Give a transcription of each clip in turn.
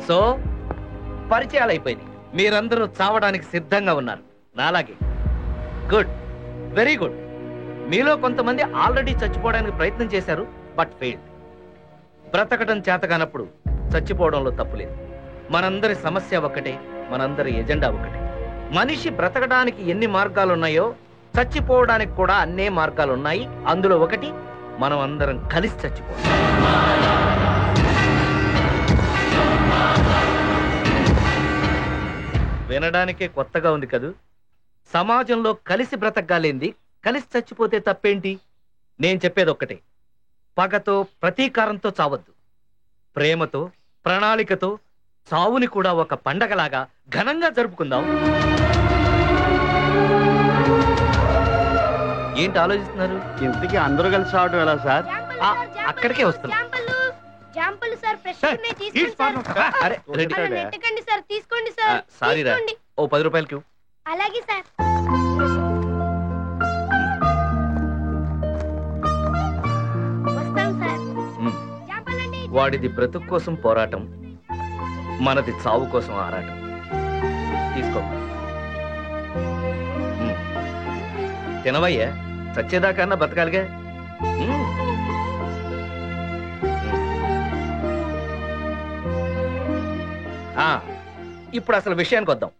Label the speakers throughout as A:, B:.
A: So పరిచయాలు అయిపోయింది. మీరందరూ చావడానికి సిద్ధంగా ఉన్నారు నాలాగే. Good, very good. మీలో కొంతమంది ఆల్రెడీ చచ్చిపోవడానికి ప్రయత్నం చేశారు, బట్ ఫెయిల్డ్. బ్రతకడం చేతగానప్పుడు చచ్చిపోవడంలో తప్పులేదు. మనందరి సమస్య ఒకటే, మనందరి ఎజెండా ఒకటే. మనిషి బ్రతకడానికి ఎన్ని మార్గాలున్నాయో చచ్చిపోవడానికి కూడా అన్నే మార్గాలున్నాయి. అందులో ఒకటి మనం అందరం కలిసి చచ్చిపోవడం. వినడానికే కొత్తగా ఉంది కదూ. సమాజంలో కలిసి బ్రతకగాలేంది కలిసి చచ్చిపోతే తప్పేంటి? నేను చెప్పేది ఒక్కటే, పగతో ప్రతీకారంతో చావద్దు. ప్రేమతో ప్రణాళికతో చావుని కూడా ఒక పండగలాగా ఘనంగా జరుపుకుందాం. ఏంటి ఆలోచిస్తున్నారు?
B: ఇంతకీ అందరూ కలిసి రావడం ఎలా సార్?
A: అక్కడికే వస్తున్నా. సారీ రా, ఓ 10 రూపాయలకి.
C: అలాగే సార్.
A: వాడిది బ్రతుకు కోసం పోరాటం, మనది చావు కోసం ఆరాటం. తీసుకో, తినవయ్యా, చచ్చేదాకా బతకాలిగా. ఇప్పుడు అసలు విషయానికి వద్దాం.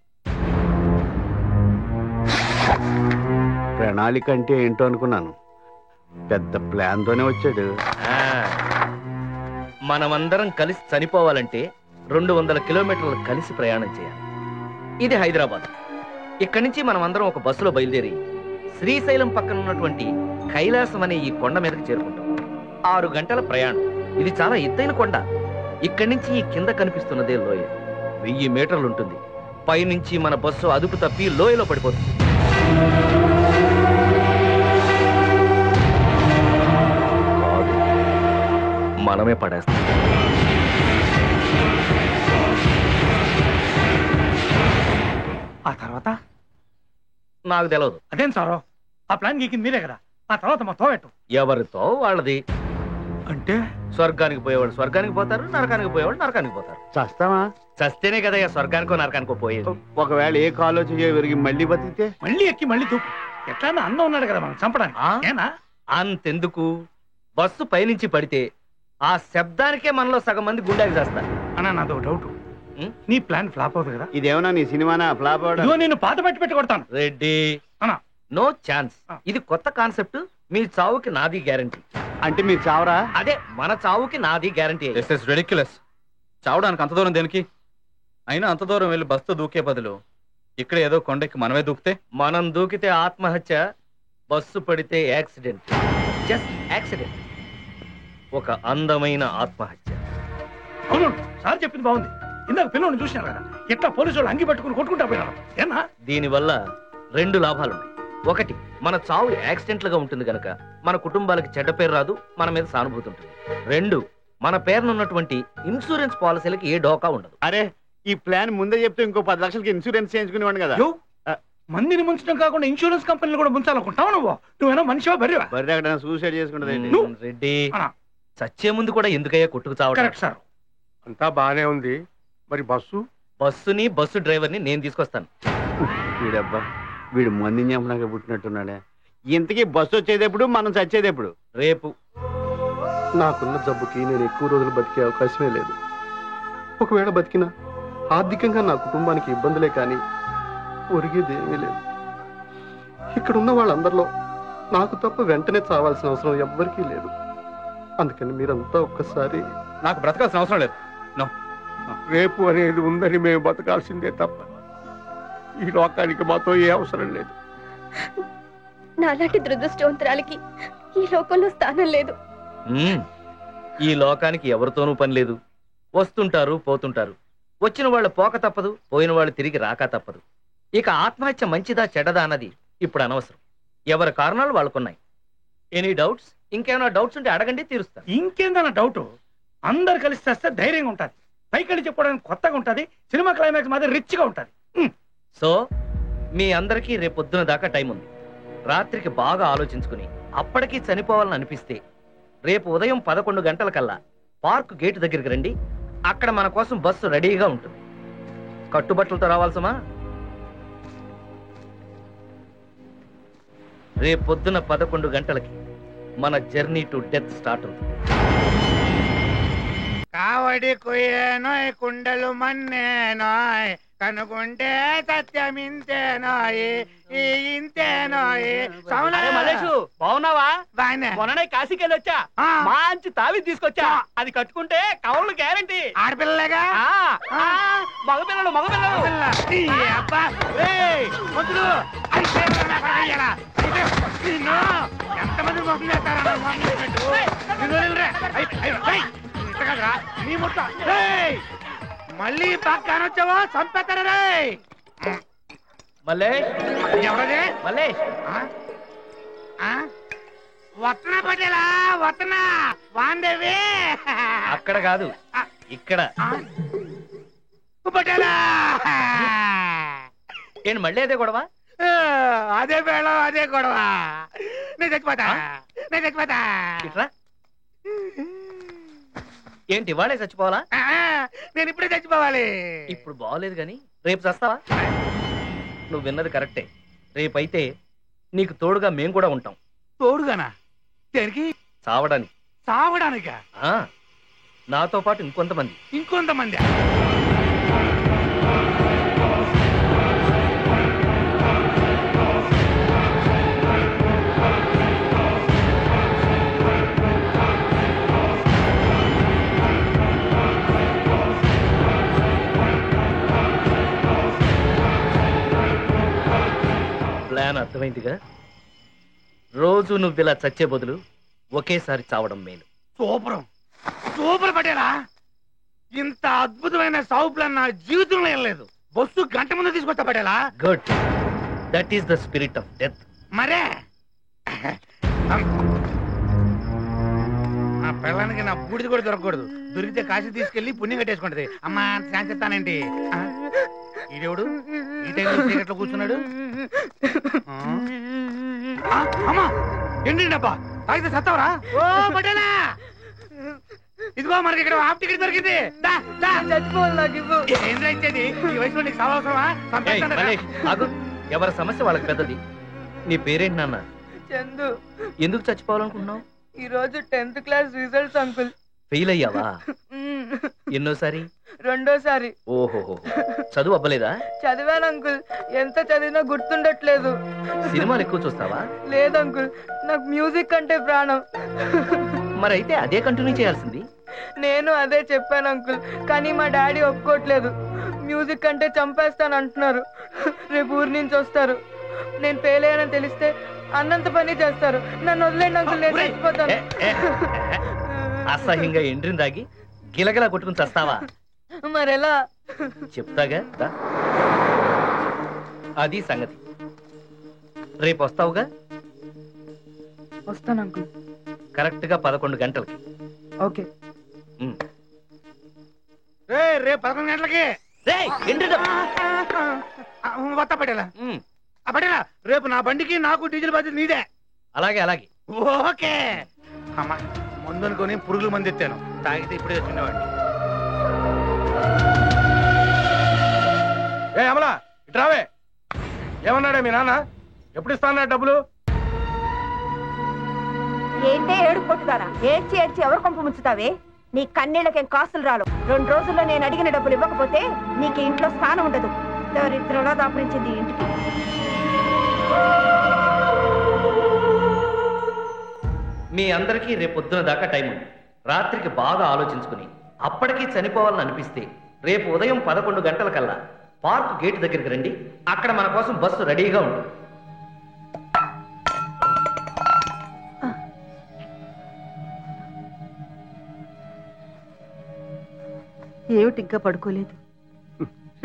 B: ప్రణాళిక అంటే ఏంటో అనుకున్నాను, పెద్ద ప్లాన్ తోనే వచ్చాడు.
A: మనమందరం కలిసి చనిపోవాలంటే 200 కిలోమీటర్లు కలిసి ప్రయాణం చేయాలి. ఇది హైదరాబాద్. ఇక్కడి నుంచి మనం అందరం ఒక బస్సులో బయలుదేరి శ్రీశైలం పక్కన ఉన్నటువంటి కైలాసం అనే ఈ కొండ మీదకి చేరుకుంటాం. 6 గంటల ప్రయాణం. ఇది చాలా ఎత్తైన కొండ. ఇక్కడి నుంచి ఈ కింద కనిపిస్తున్నదే లోయ. 1000 మీటర్లు ఉంటుంది. పైనుంచి మన బస్సు అదుపు తప్పి లోయలో పడిపోతుంది. మనమే పడేస్తాం.
D: ఆ తర్వాత
A: నాకు తెలియదు.
D: అదేం సారో, ఆ ప్లాన్ గీకింది మీరే కదా. ఆ తర్వాత మొత్తం పెట్టు.
A: ఎవరితో వాళ్ళది.
D: అంటే
A: స్వర్గానికి పోయేవాళ్ళు స్వర్గానికి పోతారు, నరకానికి పోయేవాళ్ళు నరకానికి పోతారు.
B: చస్తావా?
A: చస్తేనే కదా స్వర్గానికో నరకానికో పోయేది.
B: ఒకవేళ ఏ కాలో విరిగి మళ్ళీ బతికితే?
D: మళ్ళీ ఎక్కి మళ్ళీ దూకు. ఎట్లా అన్నం ఉన్నాడు కదా మనం చంపడానికి.
A: అంతెందుకు, బస్సు పైనుంచి పడితే ఆ శబ్దానికే మనలో సగం మంది గుండెకి చేస్తారు.
D: అన్నా నాదో డౌట్, నీ ప్లాన్ ఫ్లాప్ అవుతుంది కదా.
B: ఇదేమన్నా నీ సినిమానా ఫ్లాప్ అవడం?
D: నేను పాత పెట్టి కొడతాను.
A: Reddy no chance. ఇది కొత్త కాన్సెప్ట్. మీ చావుకి నాది గ్యారంటీ.
B: అంటే మీరు చావరా?
A: అదే, మన చావుకి నాది గ్యారంటీ.
E: రెడిక్యులస్. చావడానికి అంత దూరం దేనికి? అయినా అంత దూరం వెళ్ళి బస్సు దూకే బదులు ఇక్కడ ఏదో కొండకి మనమే దూకితే?
A: మనం దూకితే ఆత్మహత్య, బస్సు పడితే యాక్సిడెంట్. Just accident. ఒక అందమైన ఆత్మహత్య.
D: అవును, సార్ చెప్పింది బాగుంది. ఇందాక పిల్లల్ని చూసినారు కదా, ఎట్లా పోలీసు వాళ్ళు అంగి పట్టుకుని కొట్టుకుంటా పోయినారు. ఏనా?
A: దీనివల్ల 2 లాభాలున్నాయి. ఒకటి, మన చావు యాక్సిడెంట్లుగా ఉంటుంది గనక మన కుటుంబాలకి చెడ్డ పేరు రాదు, మన మీద సానుభూతి ఉంటుంది. 2, మన పేరునున్నటువంటి ఇన్సూరెన్స్ పాలసీలకి ఏ డోకా ఉండదు.
B: అరే, ఈ ప్లాన్ ముందే చెప్తే ఇంకో 10 లక్షలకి ఇన్సూరెన్స్ చేయించుకునేవాడు కదా.
D: మందిని ముంచడం కాకుండా ఇన్సూరెన్స్ కంపెనీలు కూడా ముంచాలనుకుంటావు నువ్వు? నువ్వేనా మనిషివా బర్రెవా?
B: బర్రె అక్కడ సూసైడ్ చేసుకుంటది.
A: రెడ్డి, చచ్చే ముందు కూడా ఎందుకయ్యా కొట్టుకు చావడం?
D: Correct sir.
F: అంతా బానే ఉంది. మరి బస్సుని
A: బస్సు డ్రైవర్ని నేను తీసుకొస్తాను.
B: వీడబ్బా, వీడు మందిని చంపడానికి పుట్టినట్టున్నాడే. ఇంతకీ బస్సు వచ్చేటప్పుడు మనం చచ్చేటప్పుడు?
A: రేపు.
F: నాకున్న జబ్బుకి నేను ఎక్కువ రోజులు బతికే అవకాశమే లేదు. ఒకవేళ బతికినా ఆర్థికంగా నా కుటుంబానికి ఇబ్బందులే కానీ ఒరిగేదేమీ లేదు. ఇక్కడున్న వాళ్ళందరిలో నాకు తప్ప వెంటనే చావాల్సిన అవసరం ఎవ్వరికీ లేదు. అందుకని మీరంతా ఒక్కసారి.
E: నాకు బ్రతకాల్సిన అవసరం లేదు.
F: రేపు అనేది ఉందని మేము బతకాల్సిందే తప్ప ఈ లోకానికి మాతో ఏ అవసరం లేదు.
C: నాలాంటి దురదృష్టవంతురాలకి ఈ లోకంలో స్థానం లేదు.
A: ఈ లోకానికి ఎవరితోనూ పని లేదు. వస్తుంటారు, పోతుంటారు. వచ్చిన వాళ్ళు పోక తప్పదు, పోయిన వాళ్ళు తిరిగి రాక తప్పదు. ఇక ఆత్మహత్య మంచిదా చెడ్డదా అన్నది ఇప్పుడు అనవసరం. ఎవరి కారణాలు వాళ్ళకున్నాయి. Any doubts? ఇంకేమైనా డౌట్స్ ఉంటే అడగండి, తీరుస్తా.
D: ఇంకేందన్న డౌట్? అందరు కలిసి చేస్తే ధైర్యంగా ఉంటది, పైకి చెప్పడానికి కొత్తగా ఉంటది, సినిమా క్లైమాక్స్ మాదిరి రిచ్ గా ఉంటది.
A: సో మీ అందరికీ రేపొద్దున దాకా టైం ఉంది. రాత్రికి బాగా ఆలోచించుకుని అప్పటికీ చనిపోవాలని అనిపిస్తే రేపు ఉదయం 11 గంటలకల్లా పార్క్ గేటు దగ్గరికి రండి. అక్కడ మన కోసం బస్సు రెడీగా ఉంటుంది. కట్టుబట్టలతో రావాల్సమా? రేపు పొద్దున 11 గంటలకి మన జర్నీ టు డెత్ స్టార్ట్ అవుతుంది.
D: కావడి కుయ్యేనోయ్ కుండలు మన్నేనోయ్ కనుకుంటే సత్యం ఇంతేనోయ్ ఇంతేనోయ్.
A: మల్లేషు బాగున్నావా?
D: బాగానే
A: మొన్ననే కాశీకి వెళ్ళొచ్చా, మంచి తావి తీసుకొచ్చా. అది కట్టుకుంటే కౌలు గ్యారంటీ.
D: ఆడపిల్లలేగా
A: మగపిల్లలు మగపిల్లలు.
D: ఎంతమంది మోసం చేస్తారా? మళ్ళీ పక్క అనొచ్చావా చంపేస్తారా రే?
A: మల్లేష్
D: ఎవరదే?
A: మల్లేష్
D: వస్తున్నా పటేలా వస్తున్నా వాందేవి.
A: అక్కడ కాదు ఇక్కడ.
D: పటేలా
A: ఏంటి మళ్ళీ అదే గొడవ?
D: అదే వేళ అదే గొడవ. నేను చచ్చిపోతా నేను చచ్చిపోతా.
A: ఇట్రా. ఏంటి ఇవాళే చచ్చిపోవాలా?
D: నేను ఇప్పుడే చచ్చిపోవాలి.
A: ఇప్పుడు బాగోలేదు గాని రేపు చస్తావా? నువ్వు విన్నది కరెక్టే. రేపైతే నీకు తోడుగా మేం కూడా ఉంటాం.
D: తోడుగానా? దేనికి?
A: చావడానికి.
D: చావడానికా?
A: నాతో పాటు ఇంకొంతమంది.
D: ఇంకొంతమంది?
A: ప్లాన్ అర్థమైందిగా. రోజు నువ్వు ఇలా చచ్చే బదులు ఒకేసారి చావడం మేలు.
D: సూపర్ సూపర్ పటేలా. ఇంత అద్భుతమైన సాగు ప్లాన్ నా జీవితంలో ఏం లేదు. బస్సు గంట ముందు తీసుకొస్తా పటేలా.
A: Good. That is the spirit of death.
D: మరే నా పిల్లానికి నా బూడిది కూడా దొరకకూడదు. దొరికితే కాశీ తీసుకెళ్లి పుణ్యం కట్టేసుకుంటది. అమ్మా ఛాన్స్ చెప్తానేంటి? ఈడెవడు ఈ టైంలో సీక్రెట్ లో కూర్చున్నాడు? అమ్మా ఏంటబ్బా తాగితే సత్తావరా? ఓ పటేలా ఇదిగో మనకి ఇక్కడ హాఫ్ టికెట్ దొరికింది. ఏం రైతేది ఈ వయసులో నీకు సవసరమా?
A: ఎవరి సమస్య వాళ్ళకి పెద్దది. నీ పేరేంటి నాన్న?
G: చందు.
A: ఎందుకు చచ్చిపోవాలనుకుంటున్నావు?
G: ఈ రోజు 10th class results uncle.
A: Fail అయ్యావా? ఎన్నోసారి?
G: రెండోసారి.
A: ఓహో, చదువు అవ్వలేదా?
G: చదివాను అంకుల్. ఎంత చదివినా గుర్తుండట్లేదు.
A: సినిమాలు ఎక్కువ చూస్తావా?
G: లేదు అంకుల్, నాకు మ్యూజిక్ అంటే ప్రాణం.
A: మరైతే అదే కంటిన్యూ చేయాల్సింది.
G: నేను అదే చెప్పాను అంకుల్, కానీ మా డాడీ ఒప్పుకోవట్లేదు. మ్యూజిక్ అంటే చంపేస్తాను అంటున్నారు. రేపు ఊరి నుంచి వస్తారు. నేను ఫెయిల్ అయ్యానని తెలిస్తే అన్నంత పని చేస్తారు. నన్ను వదిలేండి అంకుల్, నేను చచ్చిపోతాను.
A: అసహ్యంగా ఎండ్రిని దాగి గిలగిలా కొట్టుకుని చస్తావా?
G: మరెలా?
A: చెప్తాగా. అది సంగతి. రేపు వస్తావుగా?
G: వస్తాను అంకుల్.
A: కరెక్ట్ గా 11 గంటలకి.
G: ఓకే.
D: రేపు 11 గంటలకి వస్తా పటేలా. పటేలా రేపు నా బండికి నాకు డీజిల్ బాధ్యత నీదే.
A: అలాగే అలాగే.
D: ఓకే. అమ్మా ముందు అనుకొని పురుగుల మంది ఎత్తాను. తాగితే ఇప్పుడే వచ్చినవాడిని.
H: ఏ అమలా ఇట్రావే. ఏమన్నాడే మీ నాన్న? ఎప్పుడు ఇస్తానా డబ్బులు?
I: ఏంటే ఏడు కొట్టుదారా? ఏడ్చి ఏడ్చి ఎవరు కొంప ముంచుతావే? నీ కన్నీళ్ళకేం కాసులు రాలు. 2 రోజుల్లో నేను అడిగిన డబ్బులు ఇవ్వకపోతే నీకు ఇంట్లో స్థానం ఉండదు. దరిద్రంలో దాపరించింది ఇంటికి.
A: మీ అందరికీ రేపు పొద్దున దాకా టైం ఉంది. రాత్రికి బాగా ఆలోచించుకుని అప్పటికీ చనిపోవాలని అనిపిస్తే రేపు ఉదయం 11 గంటలకల్లా పార్క్ గేట్ దగ్గరికి రండి. అక్కడ మన కోసం బస్సు రెడీగా ఉంటుంది.
I: ఏమిటి ఇంకా పడుకోలేదు?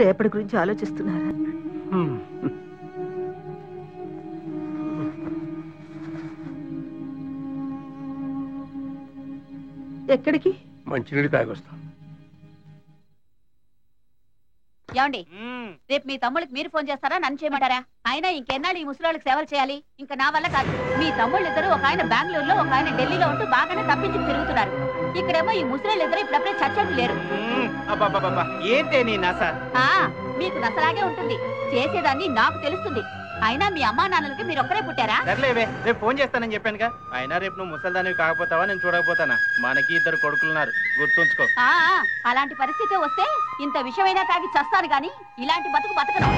I: రేపటి గురించి ఆలోచిస్తున్నారా? ఎక్కడికి?
H: మంచినీళ్ళు తాగొస్తాం.
J: ఏమండి, రేపు మీ తమ్ముళ్ళకి మీరు ఫోన్ చేస్తారా, నన్ను చేయమంటారా? అయినా ఇంకెన్నాళ్ళు ఈ ముసలాళ్ళకి సేవలు చేయాలి? ఇంకా నా వల్ల కాదు. మీ తమ్ముళ్ళు ఇద్దరు, ఒక ఆయన బెంగళూరులో, ఒక ఆయన ఢిల్లీలో ఉంటూ బాగానే తప్పించి తిరుగుతున్నారు. ఇక్కడేమో ఈ ముసలాళ్ళు ఇద్దరు ఇప్పుడప్పుడే చచ్చట్లు లేరు.
B: అబ్బా ఏంటే నీ నస?
J: ఆ మీకు నసలాగే ఉంటుంది, చేసేదాన్ని నాకు తెలుస్తుంది. అయినా మీ అమ్మా నాన్నలకి మీరు ఒక్కరే పుట్టారా?
B: సర్లేవే, రేపు ఫోన్ చేస్తానని చెప్పానుగా. అయినా రేపు నువ్వు ముసల్దానివి కాకపోతావా, నేను చూడకపోతానా? మనకి 2 కొడుకులున్నారు, గుర్తుంచుకో.
J: అలాంటి పరిస్థితి వస్తే ఇంత విషమైనా తాగి చస్తాను గాని ఇలాంటి బతుకు బతకను.